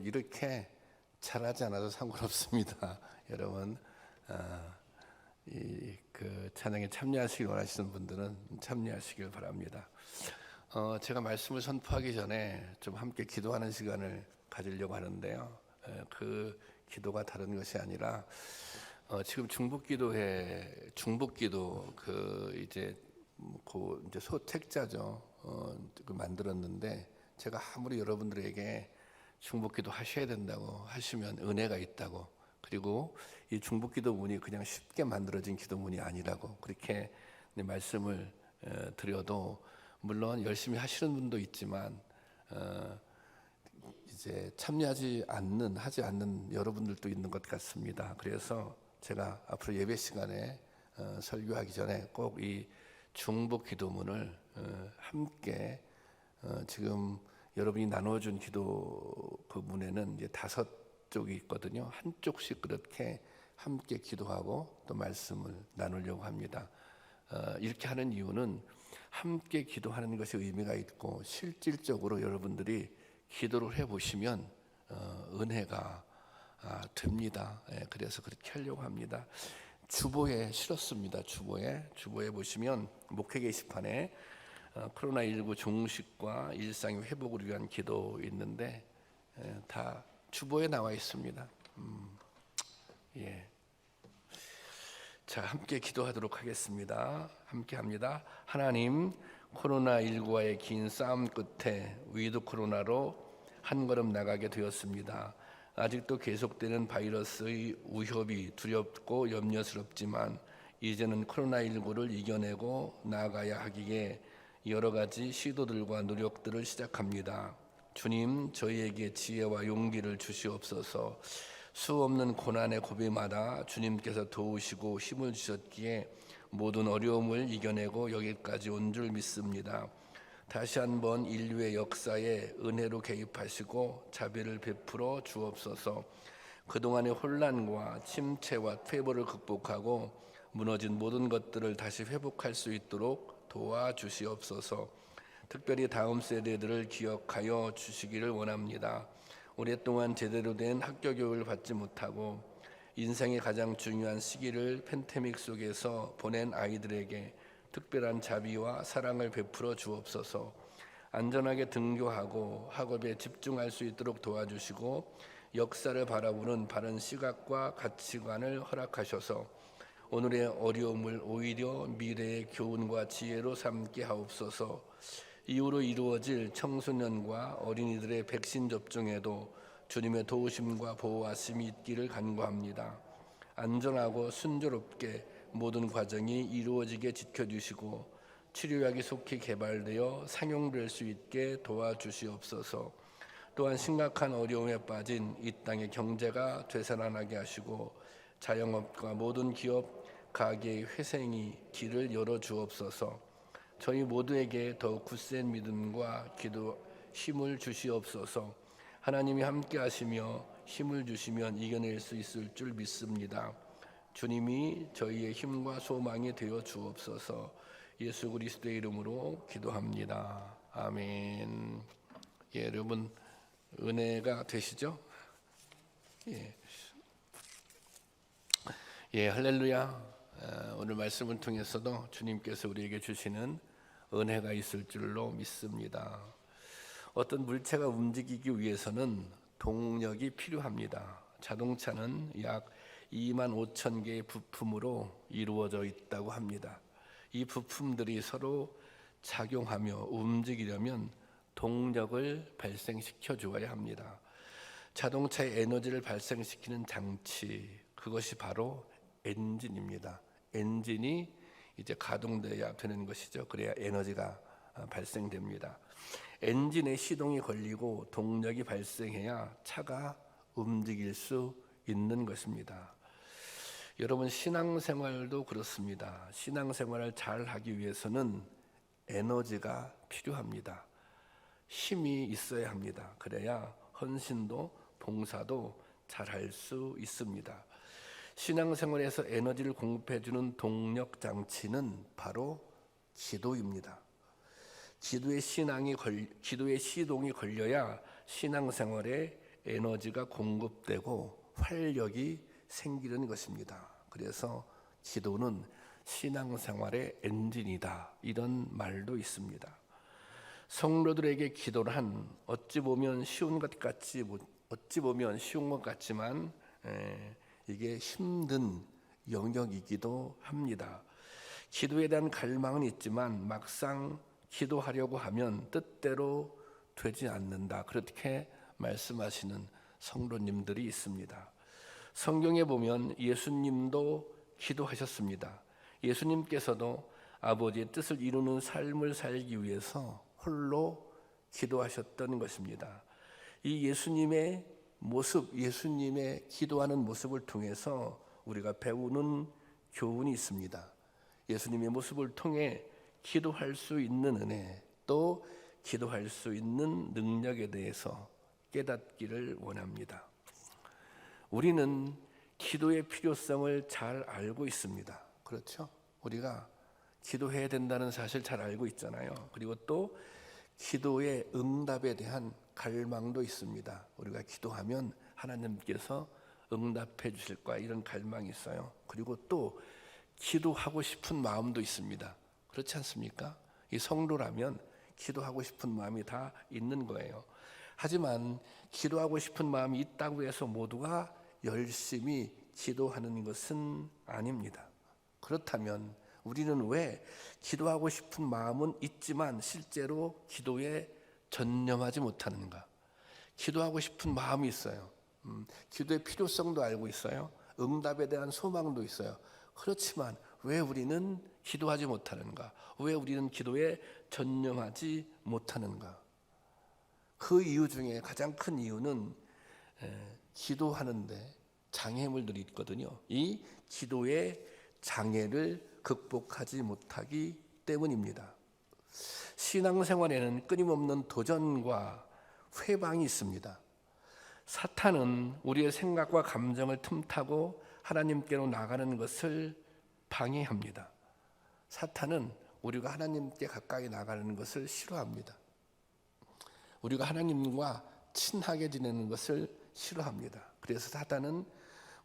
이렇게 잘하지 않아도 상관없습니다. 여러분 그 찬양에 참여하시길 원하시는 분들은 참여하시길 바랍니다. 제가 말씀을 선포하기 전에 좀 함께 기도하는 시간을 가지려고 하는데요. 그 기도가 다른 것이 아니라 지금 중보기도 이제 소책자죠. 만들었는데 제가 아무리 여러분들에게 중보기도 하셔야 된다고 하시면 은혜가 있다고, 그리고 이 중보기도문이 그냥 쉽게 만들어진 기도문이 아니라고 그렇게 말씀을 드려도, 물론 열심히 하시는 분도 있지만 이제 참여하지 않는 여러분들도 있는 것 같습니다. 그래서 제가 앞으로 예배 시간에 설교하기 전에 꼭 이 중보기도문을 함께 지금 여러분이 나눠준 기도 그 문에는 이제 5쪽이 있거든요. 한쪽씩 그렇게 함께 기도하고 또 말씀을 나누려고 합니다. 이렇게 하는 이유는 함께 기도하는 것이 의미가 있고, 실질적으로 여러분들이 기도를 해보시면 은혜가 됩니다. 그래서 그렇게 하려고 합니다. 주보에 실었습니다. 주보에 보시면 목회 게시판에 코로나19 종식과 일상의 회복을 위한 기도 있는데 다 주보에 나와 있습니다. 자, 함께 기도하도록 하겠습니다. 함께 합니다. 하나님, 코로나19와의 긴 싸움 끝에 위드 코로나로 한 걸음 나가게 되었습니다. 아직도 계속되는 바이러스의 위협이 두렵고 염려스럽지만 이제는 코로나19를 이겨내고 나아가야 하기에 여러 가지 시도들과 노력들을 시작합니다. 주님, 저희에게 지혜와 용기를 주시옵소서. 수없는 고난의 고비마다 주님께서 도우시고 힘을 주셨기에 모든 어려움을 이겨내고 여기까지 온 줄 믿습니다. 다시 한번 인류의 역사에 은혜로 개입하시고 자비를 베풀어 주옵소서. 그동안의 혼란과 침체와 퇴보를 극복하고 무너진 모든 것들을 다시 회복할 수 있도록 도와주시옵소서. 특별히 다음 세대들을 기억하여 주시기를 원합니다. 오랫동안 제대로 된 학교 교육을 받지 못하고 인생의 가장 중요한 시기를 팬데믹 속에서 보낸 아이들에게 특별한 자비와 사랑을 베풀어 주옵소서. 안전하게 등교하고 학업에 집중할 수 있도록 도와주시고 역사를 바라보는 바른 시각과 가치관을 허락하셔서 오늘의 어려움을 오히려 미래의 교훈과 지혜로 삼게 하옵소서. 이후로 이루어질 청소년과 어린이들의 백신 접종에도 주님의 도우심과 보호하심이 있기를 간구합니다. 안전하고 순조롭게 모든 과정이 이루어지게 지켜주시고 치료약이 속히 개발되어 상용될 수 있게 도와주시옵소서. 또한 심각한 어려움에 빠진 이 땅의 경제가 되살아나게 하시고 자영업과 모든 기업, 가게의 회생이 길을 열어주옵소서. 저희 모두에게 더욱 굳센 믿음과 기도 힘을 주시옵소서. 하나님이 함께 하시며 힘을 주시면 이겨낼 수 있을 줄 믿습니다. 주님이 저희의 힘과 소망이 되어 주옵소서. 예수 그리스도의 이름으로 기도합니다. 아멘. 여러분 은혜가 되시죠? 할렐루야. 오늘 말씀을 통해서도 주님께서 우리에게 주시는 은혜가 있을 줄로 믿습니다. 어떤 물체가 움직이기 위해서는 동력이 필요합니다. 자동차는 약 2만 5천 개의 부품으로 이루어져 있다고 합니다. 이 부품들이 서로 작용하며 움직이려면 동력을 발생시켜 주어야 합니다. 자동차의 에너지를 발생시키는 장치, 그것이 바로 엔진입니다. 엔진이 이제 가동돼야 되는 것이죠. 그래야 에너지가 발생됩니다. 엔진에 시동이 걸리고 동력이 발생해야 차가 움직일 수 있는 것입니다. 여러분 신앙생활도 그렇습니다. 신앙생활을 잘 하기 위해서는 에너지가 필요합니다. 힘이 있어야 합니다. 그래야 헌신도 봉사도 잘 할 수 있습니다. 신앙생활에서 에너지를 공급해주는 동력 장치는 바로 기도입니다. 기도의 시동이 걸려야 신앙생활에 에너지가 공급되고 활력이 생기는 것입니다. 그래서 기도는 신앙생활의 엔진이다, 이런 말도 있습니다. 성도들에게 기도를 어찌 보면 쉬운 것 같지만 이게 힘든 영역이기도 합니다. 기도에 대한 갈망은 있지만 막상 기도하려고 하면 뜻대로 되지 않는다, 그렇게 말씀하시는 성도님들이 있습니다. 성경에 보면 예수님도 기도하셨습니다. 예수님께서도 아버지의 뜻을 이루는 삶을 살기 위해서 홀로 기도하셨던 것입니다. 이 예수님의 모습, 예수님의 기도하는 모습을 통해서 우리가 배우는 교훈이 있습니다. 예수님의 모습을 통해 기도할 수 있는 은혜, 또 기도할 수 있는 능력에 대해서 깨닫기를 원합니다. 우리는 기도의 필요성을 잘 알고 있습니다. 그렇죠? 우리가 기도해야 된다는 사실 잘 알고 있잖아요. 그리고 또 기도의 응답에 대한 갈망도 있습니다. 우리가 기도하면 하나님께서 응답해 주실 거야, 이런 갈망이 있어요. 그리고 또 기도하고 싶은 마음도 있습니다. 그렇지 않습니까? 이 성도라면 기도하고 싶은 마음이 다 있는 거예요. 하지만 기도하고 싶은 마음이 있다고 해서 모두가 열심히 기도하는 것은 아닙니다. 그렇다면 우리는 왜 기도하고 싶은 마음은 있지만 실제로 기도에 전념하지 못하는가? 기도하고 싶은 마음이 있어요. 기도의 필요성도 알고 있어요. 응답에 대한 소망도 있어요. 그렇지만 왜 우리는 기도하지 못하는가? 왜 우리는 기도에 전념하지 못하는가? 그 이유 중에 가장 큰 이유는 기도하는데 장애물들이 있거든요. 이 기도의 장애를 극복하지 못하기 때문입니다. 신앙생활에는 끊임없는 도전과 회방이 있습니다. 사탄은 우리의 생각과 감정을 틈타고 하나님께로 나가는 것을 방해합니다. 사탄은 우리가 하나님께 가까이 나가는 것을 싫어합니다. 우리가 하나님과 친하게 지내는 것을 싫어합니다. 그래서 사탄은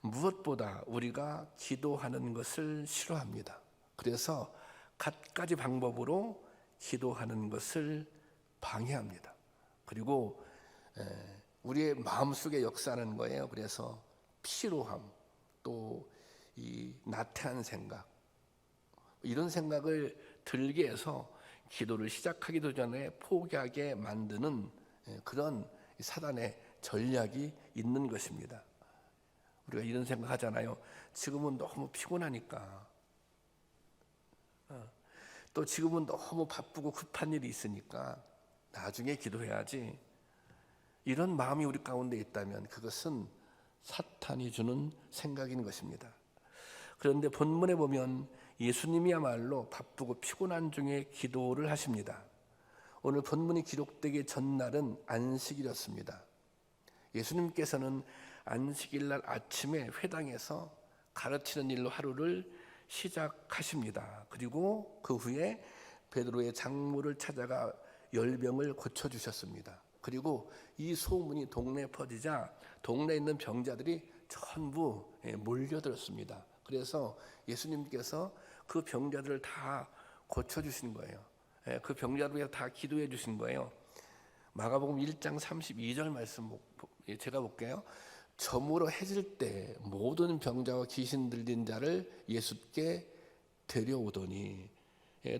무엇보다 우리가 기도하는 것을 싫어합니다. 그래서 갖가지 방법으로 기도하는 것을 방해합니다. 그리고 우리의 마음속에 역사하는 거예요. 그래서 피로함, 또 이 나태한 생각, 이런 생각을 들게 해서 기도를 시작하기도 전에 포기하게 만드는 그런 사단의 전략이 있는 것입니다. 우리가 이런 생각 하잖아요. 지금은 너무 피곤하니까, 또 지금은 너무 바쁘고 급한 일이 있으니까 나중에 기도해야지, 이런 마음이 우리 가운데 있다면 그것은 사탄이 주는 생각인 것입니다. 그런데 본문에 보면 예수님이야말로 바쁘고 피곤한 중에 기도를 하십니다. 오늘 본문이 기록되기 전날은 안식일이었습니다. 예수님께서는 안식일 날 아침에 회당에서 가르치는 일로 하루를 시작하십니다. 그리고 그 후에 베드로의 장모를 찾아가 열병을 고쳐주셨습니다. 그리고 이 소문이 동네에 퍼지자 동네에 있는 병자들이 전부 몰려들었습니다. 그래서 예수님께서 그 병자들을 다 고쳐주신 거예요. 그 병자들을 위해서 다 기도해 주신 거예요. 마가복음 1장 32절 말씀 제가 볼게요. 저물어 해질 때 모든 병자와 귀신 들린 자를 예수께 데려오더니,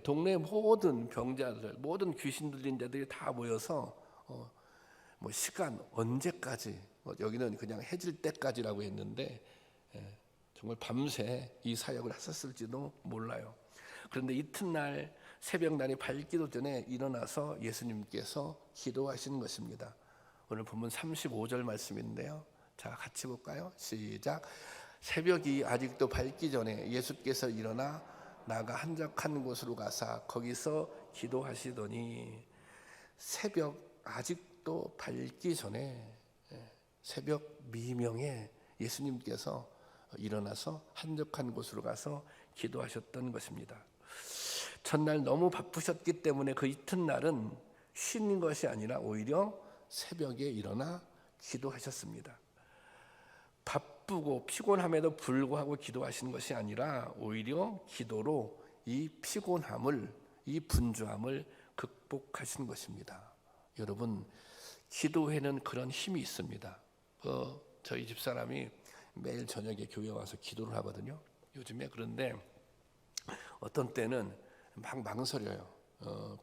동네 모든 병자들, 모든 귀신 들린 자들이 다 모여서 시간 언제까지, 여기는 그냥 해질 때까지라고 했는데 정말 밤새 이 사역을 하셨을지도 몰라요. 그런데 이튿날 새벽날이 밝기도 전에 일어나서 예수님께서 기도하시는 것입니다. 오늘 본문 35절 말씀인데요. 자, 같이 볼까요? 시작. 새벽이 아직도 밝기 전에 예수께서 일어나 나가 한적한 곳으로 가사 거기서 기도하시더니, 새벽 아직도 밝기 전에, 새벽 미명에 예수님께서 일어나서 한적한 곳으로 가서 기도하셨던 것입니다. 전날 너무 바쁘셨기 때문에 그 이튿날은 쉬는 것이 아니라 오히려 새벽에 일어나 기도하셨습니다. 바쁘고 피곤함에도 불구하고 기도하시는 것이 아니라 오히려 기도로 이 피곤함을, 이 분주함을 극복하시는 것입니다. 여러분, 기도에는 그런 힘이 있습니다. 저희 집사람이 매일 저녁에 교회 와서 기도를 하거든요. 요즘에. 그런데 어떤 때는 막 망설여요.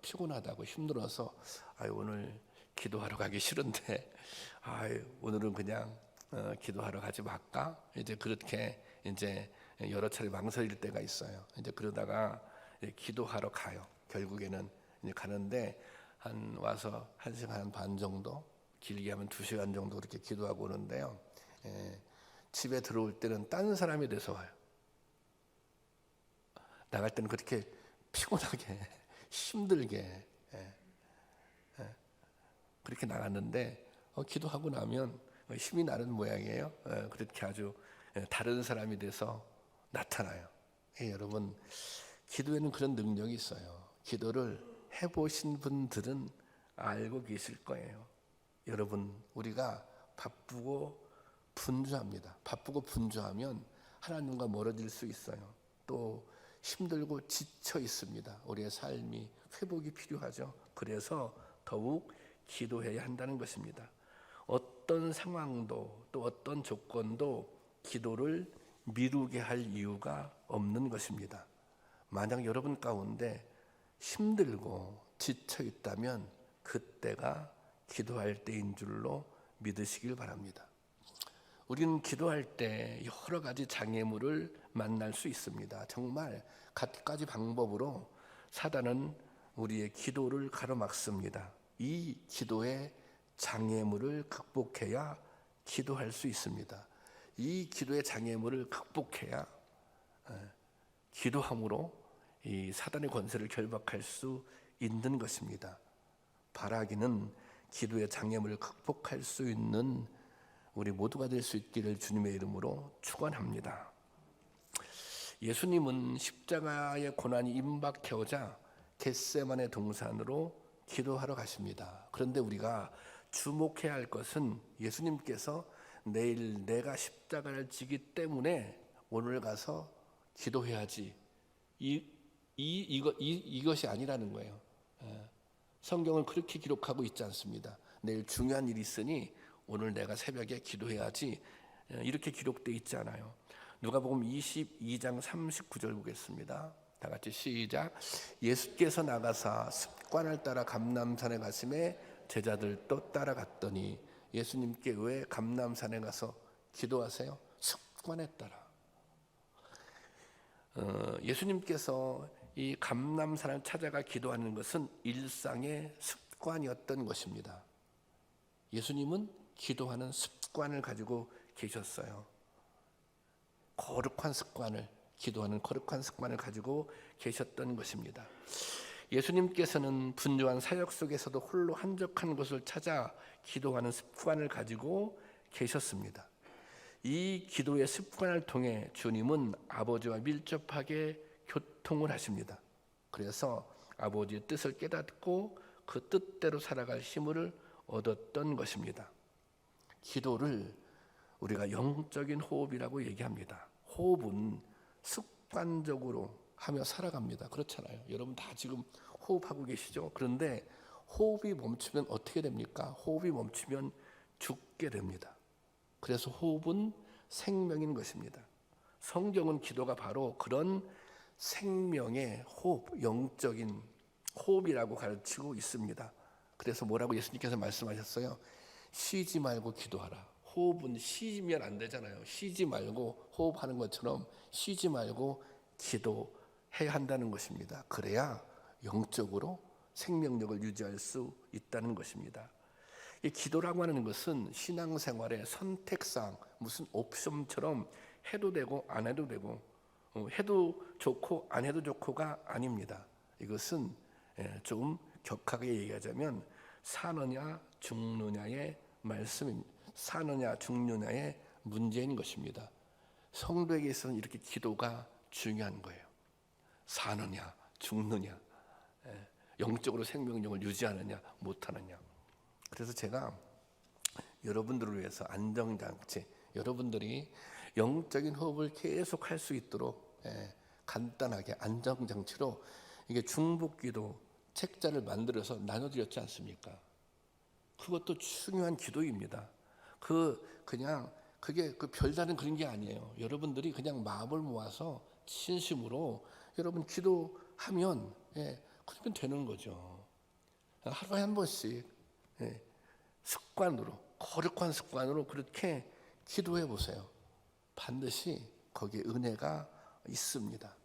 피곤하다고, 힘들어서 오늘 기도하러 가기 싫은데 오늘은 그냥 기도하러 가지 말까? 이제 그렇게 이제 여러 차례 망설일 때가 있어요. 이제 그러다가 기도하러 가요. 결국에는 이제 가는데 와서 1시간 반 정도, 길게 하면 2시간 정도 그렇게 기도하고 오는데요. 집에 들어올 때는 딴 사람이 돼서 와요. 나갈 때는 그렇게 피곤하게 힘들게 그렇게 나갔는데 기도하고 나면 힘이 나는 모양이에요. 그렇게 아주 다른 사람이 돼서 나타나요. 여러분, 기도에는 그런 능력이 있어요. 기도를 해보신 분들은 알고 계실 거예요. 여러분, 우리가 바쁘고 분주합니다. 바쁘고 분주하면 하나님과 멀어질 수 있어요. 또 힘들고 지쳐 있습니다. 우리의 삶이 회복이 필요하죠. 그래서 더욱 기도해야 한다는 것입니다. 어떤 상황도 또 어떤 조건도 기도를 미루게 할 이유가 없는 것입니다. 만약 여러분 가운데 힘들고 지쳐 있다면 그때가 기도할 때인 줄로 믿으시길 바랍니다. 우리는 기도할 때 여러 가지 장애물을 만날 수 있습니다. 정말 갖가지 방법으로 사단은 우리의 기도를 가로막습니다. 이 기도의 장애물을 극복해야 기도할 수 있습니다. 이 기도의 장애물을 극복해야 기도함으로 이 사단의 권세를 결박할 수 있는 것입니다. 바라기는 기도의 장애물을 극복할 수 있는 우리 모두가 될 수 있기를 주님의 이름으로 축원합니다. 예수님은 십자가의 고난이 임박해오자 겟세마네 동산으로 기도하러 가십니다. 그런데 우리가 주목해야 할 것은 예수님께서 내일 내가 십자가를 지기 때문에 오늘 가서 기도해야지 이것이 아니라는 거예요. 성경은 그렇게 기록하고 있지 않습니다. 내일 중요한 일이 있으니 오늘 내가 새벽에 기도해야지 이렇게 기록되어 있지 않아요. 누가복음 22장 39절 보겠습니다. 다 같이 시작. 예수께서 나가사 습관을 따라 감람산에 가심에 제자들도 따라갔더니 예수님께 왜 감람산에 가서 기도하세요? 습관에 따라. 예수님께서 이 감람산을 찾아가 기도하는 것은 일상의 습관이었던 것입니다. 예수님은 기도하는 습관을 가지고 계셨어요. 거룩한 습관을, 기도하는 거룩한 습관을 가지고 계셨던 것입니다. 예수님께서는 분주한 사역 속에서도 홀로 한적한 곳을 찾아 기도하는 습관을 가지고 계셨습니다. 이 기도의 습관을 통해 주님은 아버지와 밀접하게 교통을 하십니다. 그래서 아버지의 뜻을 깨닫고 그 뜻대로 살아갈 힘을 얻었던 것입니다. 기도를 우리가 영적인 호흡이라고 얘기합니다. 호흡은 습관적으로 하며 살아갑니다. 그렇잖아요. 여러분 다 지금 호흡하고 계시죠? 그런데 호흡이 멈추면 어떻게 됩니까? 호흡이 멈추면 죽게 됩니다. 그래서 호흡은 생명인 것입니다. 성경은 기도가 바로 그런 생명의 호흡, 영적인 호흡이라고 가르치고 있습니다. 그래서 뭐라고 예수님께서 말씀하셨어요? 쉬지 말고 기도하라. 호흡은 쉬면 안 되잖아요. 쉬지 말고 호흡하는 것처럼 쉬지 말고 기도해야 한다는 것입니다. 그래야 영적으로 생명력을 유지할 수 있다는 것입니다. 이 기도라고 하는 것은 신앙생활의 선택상 무슨 옵션처럼 해도 되고 안 해도 되고 해도 좋고 안 해도 좋고가 아닙니다. 이것은 좀 격하게 얘기하자면 사느냐 죽느냐의 말씀입니다. 사느냐 죽느냐의 문제인 것입니다. 성도에게서는 이렇게 기도가 중요한 거예요. 사느냐 죽느냐, 영적으로 생명력을 유지하느냐 못하느냐. 그래서 제가 여러분들을 위해서 안정장치, 여러분들이 영적인 호흡을 계속 할 수 있도록 간단하게 안정장치로 이게 중보기도 책자를 만들어서 나눠드렸지 않습니까? 그것도 중요한 기도입니다. 그게 별다른 그런 게 아니에요. 여러분들이 그냥 마음을 모아서 진심으로 여러분 기도하면 그러면 되는 거죠. 하루에 한 번씩 습관으로, 거룩한 습관으로 그렇게 기도해 보세요. 반드시 거기에 은혜가 있습니다.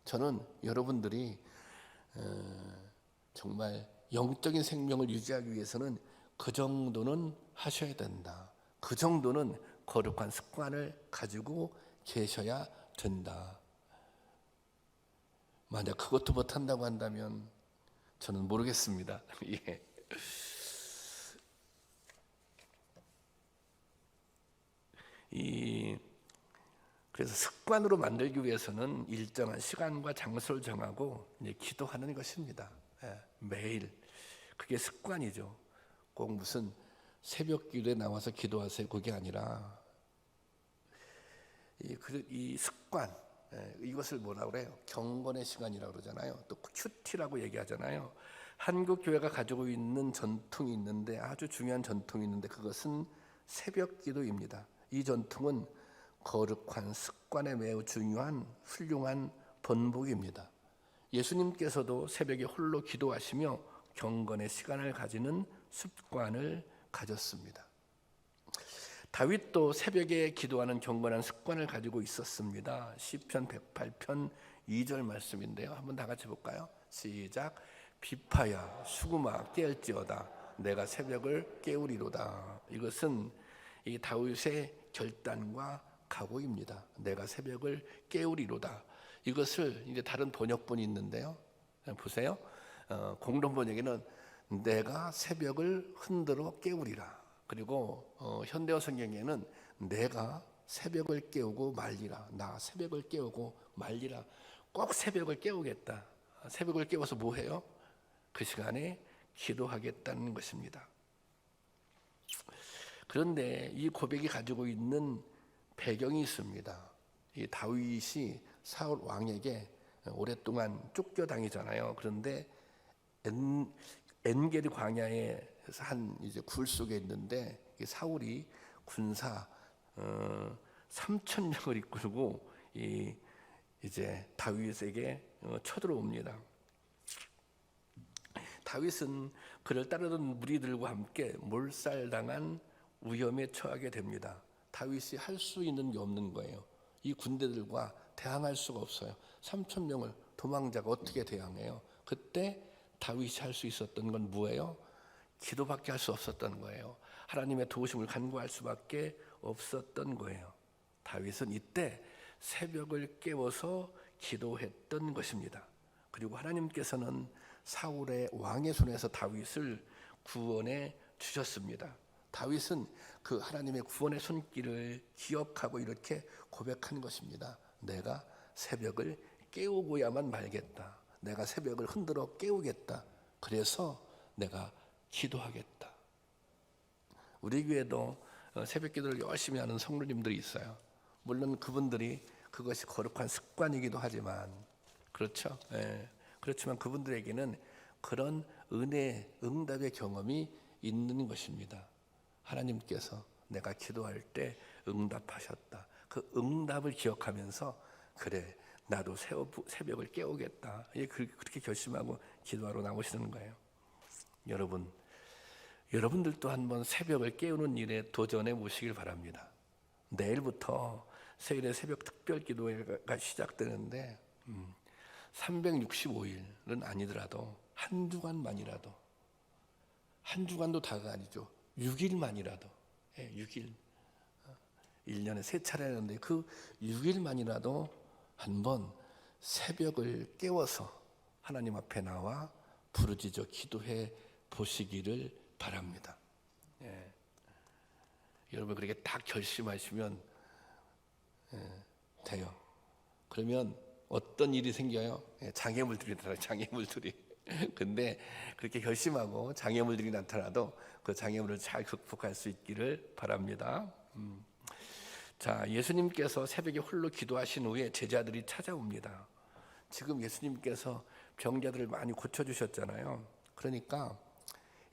저는 여러분들이 정말 영적인 생명을 유지하기 위해서는 그 정도는 하셔야 된다. 그 정도는 거룩한 습관을 가지고 계셔야 된다. 만약 그것도 못한다고 한다면 저는 모르겠습니다. 예. 그래서 습관으로 만들기 위해서는 일정한 시간과 장소를 정하고 기도하는 것입니다. 매일 그게 습관이죠. 꼭 무슨 새벽 기도에 나와서 기도하세요 그게 아니라 이 습관, 이것을 뭐라고 그래요? 경건의 시간이라고 그러잖아요. 또 큐티라고 얘기하잖아요. 한국 교회가 가지고 있는 전통이 있는데, 아주 중요한 전통이 있는데, 그것은 새벽 기도입니다. 이 전통은 거룩한 습관에 매우 중요한 훌륭한 본보기입니다. 예수님께서도 새벽에 홀로 기도하시며 경건의 시간을 가지는 습관을 가졌습니다. 다윗도 새벽에 기도하는 경건한 습관을 가지고 있었습니다. 시편 108편 2절 말씀인데요. 한번 다 같이 볼까요? 시작. 비파야 수구마 깨을지어다 내가 새벽을 깨우리로다. 이것은 이 다윗의 결단과 각오입니다. 내가 새벽을 깨우리로다. 이것을 이제 다른 번역본이 있는데요. 보세요. 공동 번역에는 내가 새벽을 흔들어 깨우리라. 그리고 현대어 성경에는 내가 새벽을 깨우고 말리라. 나 새벽을 깨우고 말리라. 꼭 새벽을 깨우겠다. 새벽을 깨워서 뭐 해요? 그 시간에 기도하겠다는 것입니다. 그런데 이 고백이 가지고 있는 배경이 있습니다. 이 다윗이 사울 왕에게 오랫동안 쫓겨다니잖아요. 그런데 엔게디 광야에 한 이제 굴 속에 있는데 사울이 군사 3,000명을 이끌고 이제 다윗에게 쳐들어옵니다. 다윗은 그를 따르던 무리들과 함께 몰살당한 위험에 처하게 됩니다. 다윗이 할 수 있는 게 없는 거예요. 이 군대들과 대항할 수가 없어요. 3,000명을 도망자가 어떻게 대항해요? 그때 다윗이 할 수 있었던 건 뭐예요? 기도밖에 할 수 없었던 거예요. 하나님의 도우심을 간구할 수밖에 없었던 거예요. 다윗은 이때 새벽을 깨워서 기도했던 것입니다. 그리고 하나님께서는 사울의 왕의 손에서 다윗을 구원해 주셨습니다. 다윗은 그 하나님의 구원의 손길을 기억하고 이렇게 고백한 것입니다. 내가 새벽을 깨우고야만 말겠다. 내가 새벽을 흔들어 깨우겠다. 그래서 내가 기도하겠다. 우리 교회도 새벽 기도를 열심히 하는 성도님들이 있어요. 물론 그분들이 그것이 거룩한 습관이기도 하지만 그렇죠. 그렇지만 그분들에게는 그런 은혜, 응답의 경험이 있는 것입니다. 하나님께서 내가 기도할 때 응답하셨다. 그 응답을 기억하면서 그래 나도 새벽을 깨우겠다. 그렇게 결심하고 기도하러 나오시는 거예요. 여러분들도 한번 새벽을 깨우는 일에 도전해 보시길 바랍니다. 내일부터 세일의 새벽 특별 기도회가 시작되는데 365일은 아니더라도 한 주간만이라도, 한 주간도 다가 아니죠. 6일만이라도 6일 1년에 3차례 하는데 그 6일만이라도 한번 새벽을 깨워서 하나님 앞에 나와 부르짖어 기도해 보시기를 바랍니다. 여러분 그렇게 딱 결심하시면 돼요. 그러면 어떤 일이 생겨요? 장애물들이 들어요. 장애물들이 근데 그렇게 결심하고 장애물들이 나타나도 그 장애물을 잘 극복할 수 있기를 바랍니다. 자, 예수님께서 새벽에 홀로 기도하신 후에 제자들이 찾아옵니다. 지금 예수님께서 병자들을 많이 고쳐주셨잖아요. 그러니까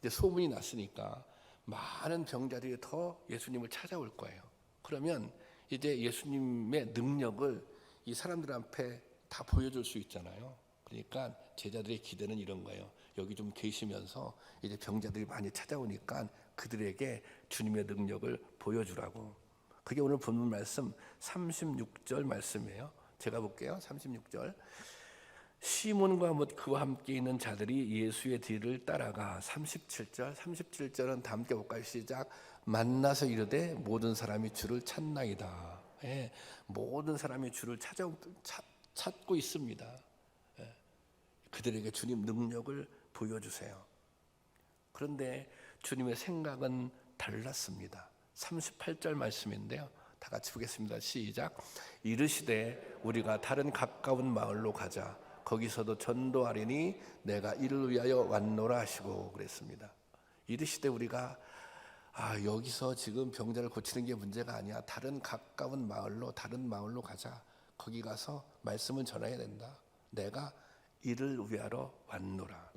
이제 소문이 났으니까 많은 병자들이 더 예수님을 찾아올 거예요. 그러면 이제 예수님의 능력을 이 사람들 앞에 다 보여줄 수 있잖아요. 그러니까 제자들의 기대는 이런 거예요. 여기 좀 계시면서 이제 병자들이 많이 찾아오니까 그들에게 주님의 능력을 보여주라고. 그게 오늘 본문 말씀 36절 말씀이에요. 제가 볼게요. 36절. 시몬과 못 그와 함께 있는 자들이 예수의 뒤를 따라가 37절은 다 함께 볼까요? 시작. 만나서 이르되 모든 사람이 주를 찾나이다. 예, 모든 사람이 주를 찾고 있습니다. 예, 그들에게 주님 능력을 보여주세요. 그런데 주님의 생각은 달랐습니다. 38절 말씀인데요. 다 같이 보겠습니다. 시작. 이르시되 우리가 다른 가까운 마을로 가자. 거기서도 전도하리니 내가 이를 위하여 왔노라 하시고 그랬습니다. 이르시되 우리가 여기서 지금 병자를 고치는 게 문제가 아니야. 다른 가까운 마을로 다른 마을로 가자. 거기 가서 말씀을 전해야 된다. 내가 이를 위하러 왔노라.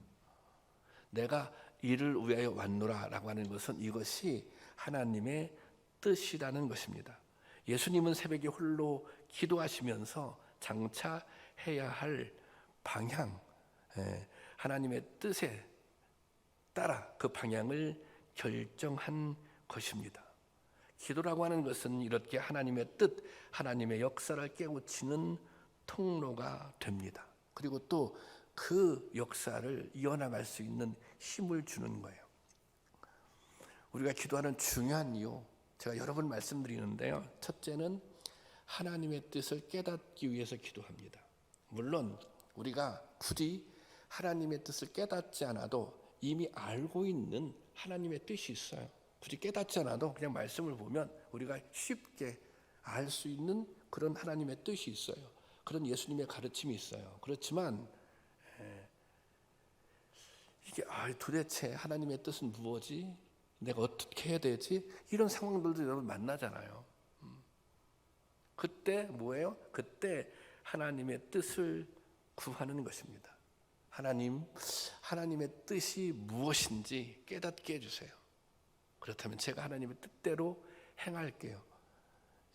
내가 이를 위하여 왔노라라고 하는 것은 이것이 하나님의 뜻이라는 것입니다. 예수님은 새벽에 홀로 기도하시면서 장차 해야 할 방향, 하나님의 뜻에 따라 그 방향을 결정한 것입니다. 기도라고 하는 것은 이렇게 하나님의 뜻, 하나님의 역사를 깨우치는 통로가 됩니다. 그리고 또 그 역사를 이어나갈 수 있는 힘을 주는 거예요. 우리가 기도하는 중요한 이유, 제가 여러 번 말씀드리는데요. 첫째는 하나님의 뜻을 깨닫기 위해서 기도합니다. 물론 우리가 굳이 하나님의 뜻을 깨닫지 않아도 이미 알고 있는 하나님의 뜻이 있어요. 굳이 깨닫지 않아도 그냥 말씀을 보면 우리가 쉽게 알 수 있는 그런 하나님의 뜻이 있어요. 그런 예수님의 가르침이 있어요. 그렇지만 이게 도대체 하나님의 뜻은 무엇이? 내가 어떻게 해야 되지? 이런 상황들도 여러분 만나잖아요. 그때 뭐예요? 그때 하나님의 뜻을 구하는 것입니다. 하나님의 뜻이 무엇인지 깨닫게 해주세요. 그렇다면 제가 하나님의 뜻대로 행할게요.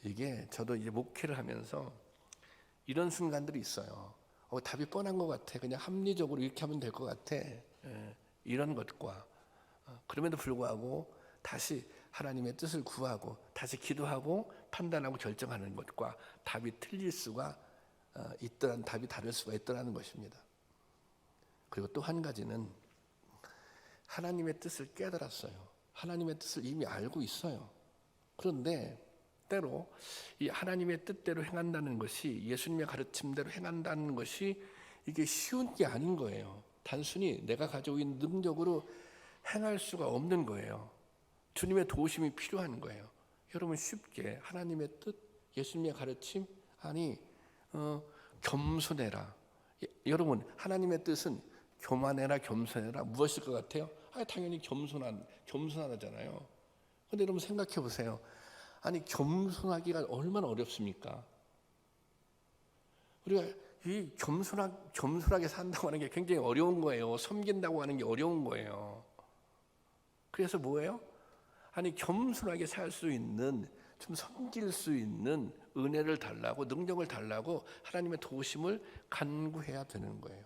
이게 저도 이제 목회를 하면서 이런 순간들이 있어요. 답이 뻔한 것 같아. 그냥 합리적으로 이렇게 하면 될 것 같아. 이런 것과 그럼에도 불구하고 다시 하나님의 뜻을 구하고 다시 기도하고 판단하고 결정하는 것과 답이 틀릴 수가 있더라는, 답이 다를 수가 있더라는 것입니다. 그리고 또 한 가지는 하나님의 뜻을 깨달았어요. 하나님의 뜻을 이미 알고 있어요. 그런데 때로 이 하나님의 뜻대로 행한다는 것이, 예수님의 가르침대로 행한다는 것이 이게 쉬운 게 아닌 거예요. 단순히 내가 가지고 있는 능력으로 행할 수가 없는 거예요. 주님의 도우심이 필요한 거예요. 여러분 쉽게 하나님의 뜻, 예수님의 가르침, 겸손해라. 여러분 하나님의 뜻은 교만해라, 겸손해라 무엇일 것 같아요? 당연히 겸손하잖아요. 근데 여러분 생각해 보세요. 겸손하기가 얼마나 어렵습니까? 우리가 이 겸손하게 산다고 하는 게 굉장히 어려운 거예요. 섬긴다고 하는 게 어려운 거예요. 그래서 뭐예요? 겸손하게 살 수 있는, 좀 섬길 수 있는 은혜를 달라고, 능력을 달라고 하나님의 도우심을 간구해야 되는 거예요.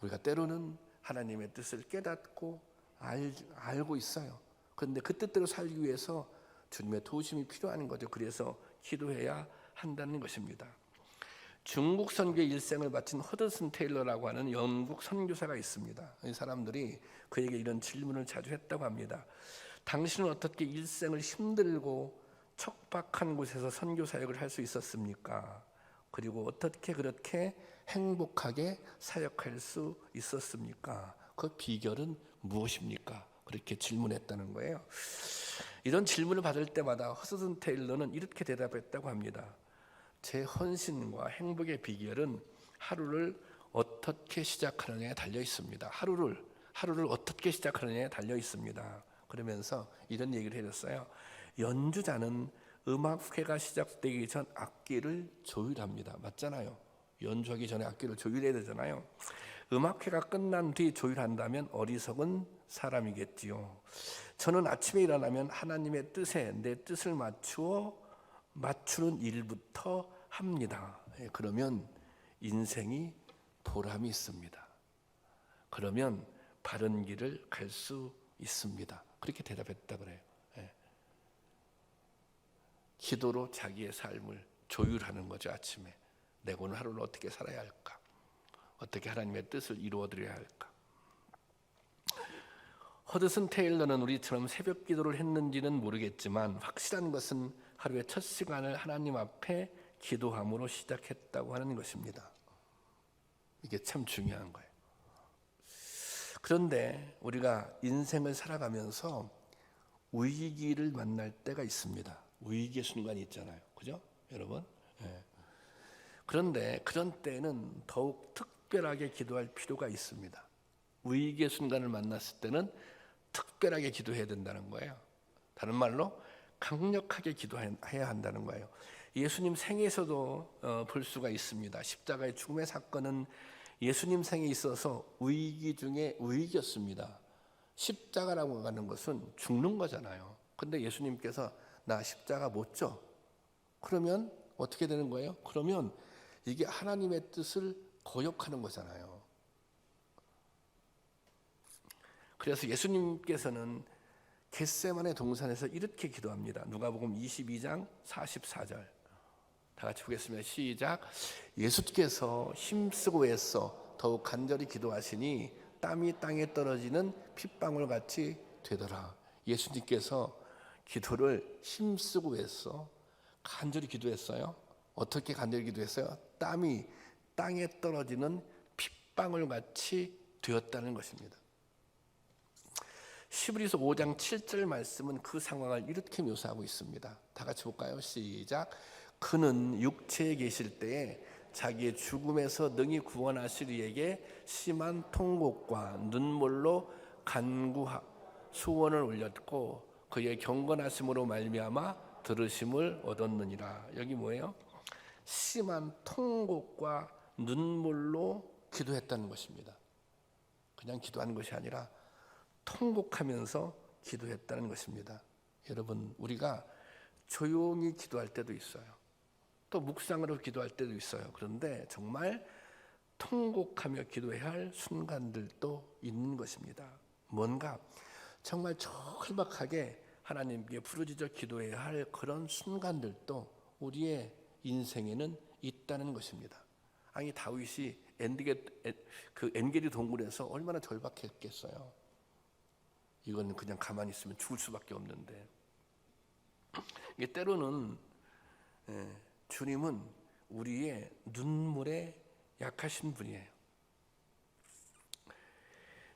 우리가 때로는 하나님의 뜻을 깨닫고 알고 있어요. 그런데 그 뜻대로 살기 위해서 주님의 도우심이 필요한 거죠. 그래서 기도해야 한다는 것입니다. 중국 선교의 일생을 바친 허드슨 테일러라고 하는 영국 선교사가 있습니다. 이 사람들이 그에게 이런 질문을 자주 했다고 합니다. 당신은 어떻게 일생을 힘들고 척박한 곳에서 선교 사역을 할 수 있었습니까? 그리고 어떻게 그렇게 행복하게 사역할 수 있었습니까? 그 비결은 무엇입니까? 그렇게 질문했다는 거예요. 이런 질문을 받을 때마다 허드슨 테일러는 이렇게 대답했다고 합니다. 제 헌신과 행복의 비결은 하루를 어떻게 시작하느냐에 달려 있습니다. 하루를 어떻게 시작하느냐에 달려 있습니다. 그러면서 이런 얘기를 해줬어요. 연주자는 음악회가 시작되기 전 악기를 조율합니다. 맞잖아요. 연주하기 전에 악기를 조율해야 되잖아요. 음악회가 끝난 뒤 조율한다면 어리석은 사람이겠지요. 저는 아침에 일어나면 하나님의 뜻에 내 뜻을 맞추는 일부터 합니다. 그러면 인생이 보람이 있습니다. 그러면 바른 길을 갈 수 있습니다. 그렇게 대답했다 그래요. 기도로 자기의 삶을 조율하는 거죠. 아침에 내가 오늘 하루를 어떻게 살아야 할까? 어떻게 하나님의 뜻을 이루어드려야 할까? 허드슨 테일러는 우리처럼 새벽 기도를 했는지는 모르겠지만 확실한 것은 하루의 첫 시간을 하나님 앞에 기도함으로 시작했다고 하는 것입니다. 이게 참 중요한 거예요. 그런데 우리가 인생을 살아가면서 위기를 만날 때가 있습니다. 위기의 순간이 있잖아요. 그죠? 여러분? 그런데 그런 때는 더욱 특별하게 기도할 필요가 있습니다. 위기의 순간을 만났을 때는 특별하게 기도해야 된다는 거예요. 다른 말로 강력하게 기도해야 한다는 거예요. 예수님 생에서도 볼 수가 있습니다. 십자가의 죽음의 사건은 예수님 생에 있어서 위기 중에 위기였습니다. 십자가라고 하는 것은 죽는 거잖아요. 근데 예수님께서 나 십자가 못 져. 그러면 어떻게 되는 거예요? 그러면 이게 하나님의 뜻을 거역하는 거잖아요. 그래서 예수님께서는 겟세마네 동산에서 이렇게 기도합니다. 누가복음 22장 44절. 다 같이 보겠습니다. 시작. 예수께서 힘쓰고 애써 더욱 간절히 기도하시니 땀이 땅에 떨어지는 핏방울 같이 되더라. 예수님께서 기도를 힘쓰고 애써 간절히 기도했어요. 어떻게 간절히 기도했어요? 땀이 땅에 떨어지는 핏방울 같이 되었다는 것입니다. 히브리서 5장 7절 말씀은 그 상황을 이렇게 묘사하고 있습니다. 다 같이 볼까요? 시작. 그는 육체에 계실 때에 자기의 죽음에서 능히 구원하실 이에게 심한 통곡과 눈물로 소원을 올렸고 그의 경건하심으로 말미암아 들으심을 얻었느니라. 여기 뭐예요? 심한 통곡과 눈물로 기도했다는 것입니다. 그냥 기도하는 것이 아니라 통곡하면서 기도했다는 것입니다. 여러분, 우리가 조용히 기도할 때도 있어요. 또 묵상으로 기도할 때도 있어요. 그런데 정말 통곡하며 기도해야 할 순간들도 있는 것입니다. 뭔가 정말 절박하게 하나님께 부르짖어 기도해야 할 그런 순간들도 우리의 인생에는 있다는 것입니다. 아니 다윗이 엔게디 동굴에서 얼마나 절박했겠어요. 이건 그냥 가만히 있으면 죽을 수밖에 없는데 이게 때로는 주님은 우리의 눈물에 약하신 분이에요.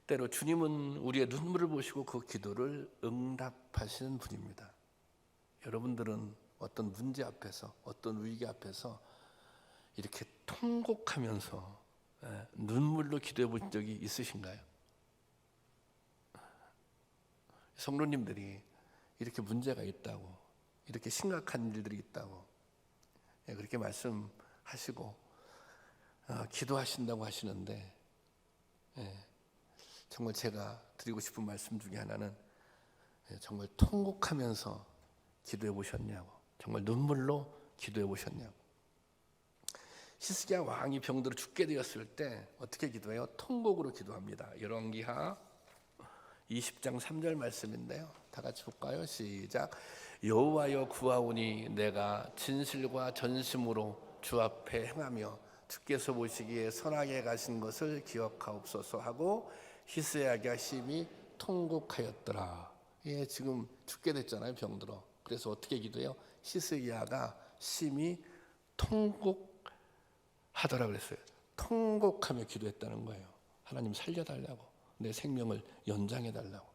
때로 주님은 우리의 눈물을 보시고 그 기도를 응답하시는 분입니다. 여러분들은 어떤 문제 앞에서 어떤 위기 앞에서 이렇게 통곡하면서 눈물로 기도해 본 적이 있으신가요? 성도님들이 이렇게 문제가 있다고 이렇게 심각한 일들이 있다고 그렇게 말씀하시고 기도하신다고 하시는데 정말 제가 드리고 싶은 말씀 중에 하나는 정말 통곡하면서 기도해 보셨냐고, 정말 눈물로 기도해 보셨냐고. 히스기야 왕이 병들어 죽게 되었을 때 어떻게 기도해요? 통곡으로 기도합니다. 열왕기하 20장 3절 말씀인데요. 다 같이 볼까요? 시작. 여호와여 구하오니 내가 진실과 전심으로 주 앞에 행하며 주께서 보시기에 선하게 가신 것을 기억하옵소서 하고 히스기야가 심히 통곡하였더라. 지금 죽게 됐잖아요. 병들어. 그래서 어떻게 기도해요? 히스기야가 심히 통곡하더라 그랬어요. 통곡하며 기도했다는 거예요. 하나님 살려달라고, 내 생명을 연장해달라고.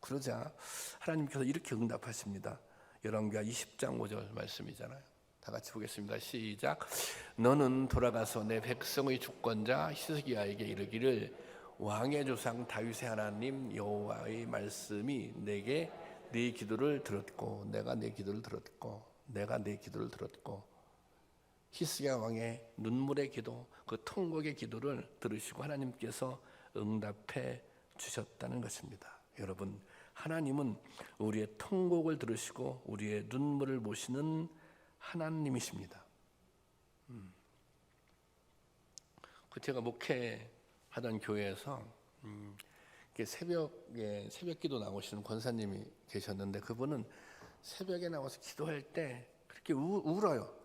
그러자 하나님께서 이렇게 응답하십니다. 열왕기하 20장 5절 말씀이잖아요. 다 같이 보겠습니다. 시작. 너는 돌아가서 내 백성의 주권자 히스기야에게 이르기를 왕의 조상 다윗의 하나님 여호와의 말씀이 내게 네 기도를 들었고 내가 네 기도를 들었고 히스기야 왕의 눈물의 기도, 그 통곡의 기도를 들으시고 하나님께서 응답해 주셨다는 것입니다. 여러분, 하나님은 우리의 통곡을 들으시고 우리의 눈물을 보시는 하나님이십니다. 제가 목회하던 교회에서 새벽 기도 나오시는 권사님이 계셨는데, 그분은 새벽에 나와서 기도할 때 그렇게 울어요.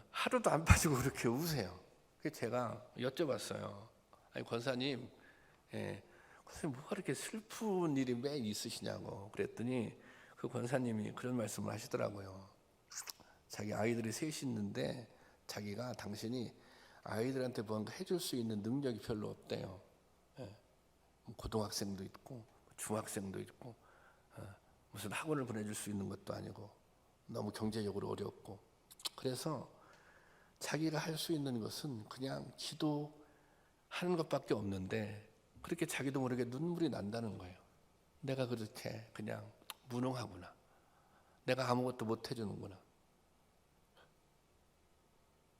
하루도 안 빠지고 그렇게 우세요. 그래서 제가 여쭤봤어요. 아니 권사님, 선생님 뭐가 그렇게 슬픈 일이 매일 있으시냐고 그랬더니 그 권사님이 그런 말씀을 하시더라고요. 자기 아이들이 셋이 있는데 자기가 당신이 아이들한테 뭔가 해줄 수 있는 능력이 별로 없대요. 고등학생도 있고 중학생도 있고 무슨 학원을 보내줄 수 있는 것도 아니고 너무 경제적으로 어렵고, 그래서 자기가 할 수 있는 것은 그냥 기도하는 것밖에 없는데 그렇게 자기도 모르게 눈물이 난다는 거예요. 내가 그렇게 그냥 무능하구나. 내가 아무것도 못 해주는구나.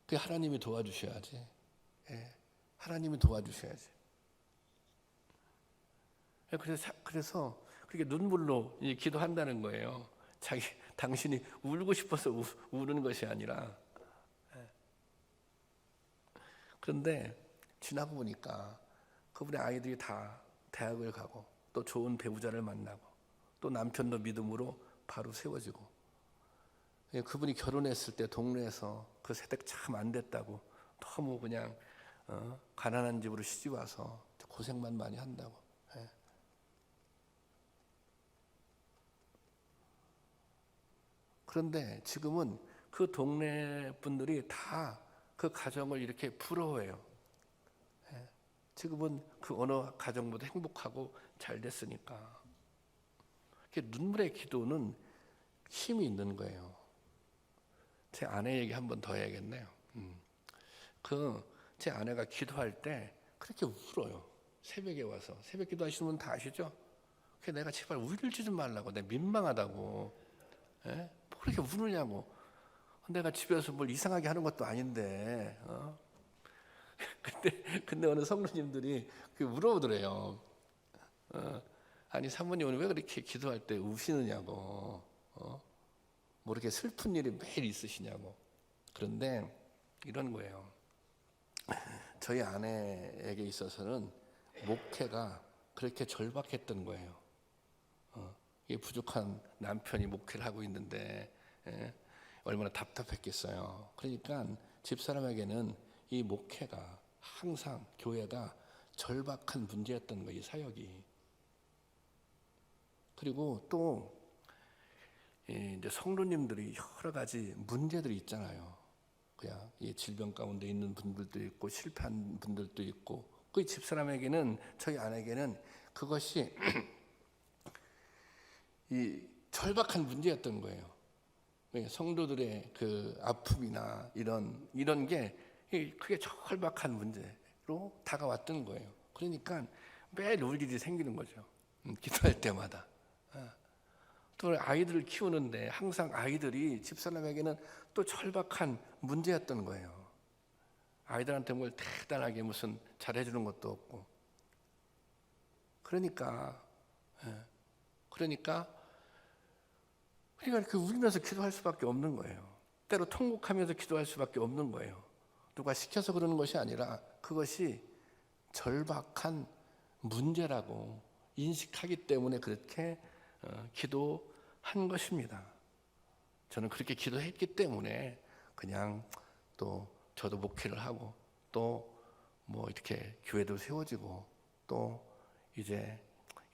그 하나님이 도와주셔야지. 하나님이 도와주셔야지. 그래서 그렇게 눈물로 기도한다는 거예요. 당신이 울고 싶어서 우는 것이 아니라. 그런데 지나고 보니까 그분의 아이들이 다 대학을 가고 또 좋은 배우자를 만나고 또 남편도 믿음으로 바로 세워지고, 그분이 결혼했을 때 동네에서 그 세대가 참 안 됐다고 너무 그냥 가난한 집으로 시집 와서 고생만 많이 한다고. 그런데 지금은 그 동네 분들이 다 그 가정을 이렇게 부러워해요. 지금은 그 어느 가정보다 행복하고 잘 됐으니까. 눈물의 기도는 힘이 있는 거예요. 제 아내 얘기 한 번 더 해야겠네요. 제 아내가 기도할 때 그렇게 울어요. 새벽에 와서. 새벽 기도하시는 분 다 아시죠? 내가 제발 울지 좀 말라고. 내가 민망하다고. 뭐 그렇게 우느냐고. 내가 집에서 뭘 이상하게 하는 것도 아닌데. 근데 어느 성도님들이 물어보더래요. 아니 사모님 오늘 왜 그렇게 기도할 때 우시느냐고. 뭐 이렇게 슬픈 일이 매일 있으시냐고. 그런데 이런 거예요. 저희 아내에게 있어서는 목회가 그렇게 절박했던 거예요. 부족한 남편이 목회를 하고 있는데 얼마나 답답했겠어요. 그러니까 집사람에게는 이 목회가 항상 교회가 절박한 문제였던 거예요, 이 사역이. 그리고 또 이제 성도님들이 여러 가지 문제들이 있잖아요. 그냥 이 질병 가운데 있는 분들도 있고 실패한 분들도 있고, 그 집사람에게는, 저희 아내에게는 그것이 이 절박한 문제였던 거예요. 성도들의 그 아픔이나 이런 게 그게 절박한 문제로 다가왔던 거예요. 그러니까 매일 울 일이 생기는 거죠. 기도할 때마다. 또 아이들을 키우는데 항상 아이들이 집사람에게는 또 절박한 문제였던 거예요. 아이들한테 뭘 대단하게 무슨 잘해주는 것도 없고. 그러니까 울면서 기도할 수밖에 없는 거예요. 때로 통곡하면서 기도할 수밖에 없는 거예요. 누가 시켜서 그러는 것이 아니라 그것이 절박한 문제라고 인식하기 때문에 그렇게 기도한 것입니다. 저는 그렇게 기도했기 때문에 그냥 또 저도 목회를 하고 또 뭐 이렇게 교회도 세워지고 또 이제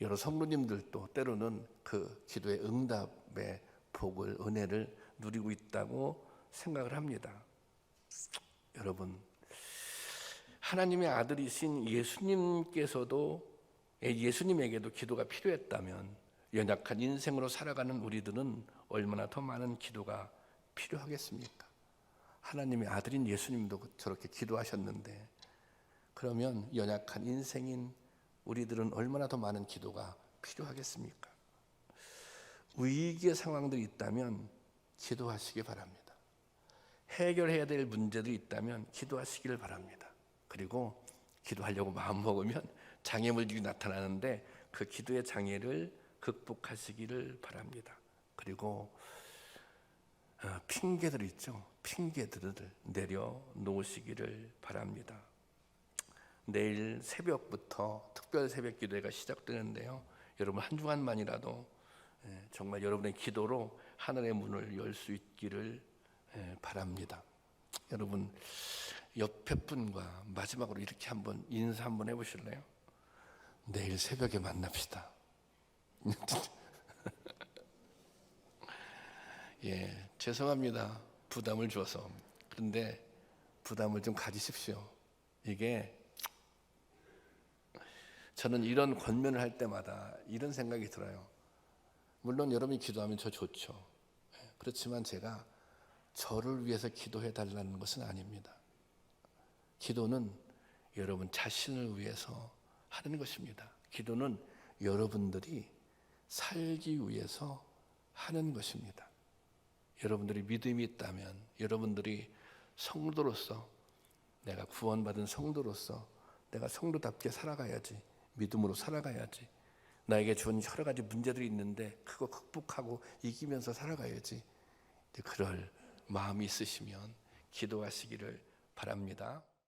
여러 성도님들도 때로는 그 기도의 응답의 복을, 은혜를 누리고 있다고 생각을 합니다. 여러분, 하나님의 아들이신 예수님에게도 기도가 필요했다면 연약한 인생으로 살아가는 우리들은 얼마나 더 많은 기도가 필요하겠습니까? 하나님의 아들인 예수님도 저렇게 기도하셨는데, 그러면 연약한 인생인 우리들은 얼마나 더 많은 기도가 필요하겠습니까? 위기의 상황들이 있다면 기도하시기 바랍니다. 해결해야 될 문제들이 있다면 기도하시기를 바랍니다. 그리고 기도하려고 마음먹으면 장애물들이 나타나는데 그 기도의 장애를 극복하시기를 바랍니다. 그리고 핑계들 있죠. 핑계들을 내려놓으시기를 바랍니다. 내일 새벽부터 특별 새벽 기도회가 시작되는데요. 여러분 한 주간만이라도 정말 여러분의 기도로 하늘의 문을 열 수 있기를 바랍니다. 여러분 옆에 분과 마지막으로 이렇게 한번 인사 한번 해보실래요? 내일 새벽에 만납시다. 예, 죄송합니다. 부담을 줘서. 그런데 부담을 좀 가지십시오. 이게 저는 이런 권면을 할 때마다 이런 생각이 들어요. 물론 여러분이 기도하면 저 좋죠. 그렇지만 제가 저를 위해서 기도해 달라는 것은 아닙니다. 기도는 여러분 자신을 위해서 하는 것입니다. 기도는 여러분들이 살기 위해서 하는 것입니다. 여러분들이 믿음이 있다면, 여러분들이 성도로서, 내가 구원받은 성도로서 내가 성도답게 살아가야지, 믿음으로 살아가야지, 나에게 주은 여러 가지 문제들이 있는데 그거 극복하고 이기면서 살아가야지, 그럴 마음이 있으시면 기도하시기를 바랍니다.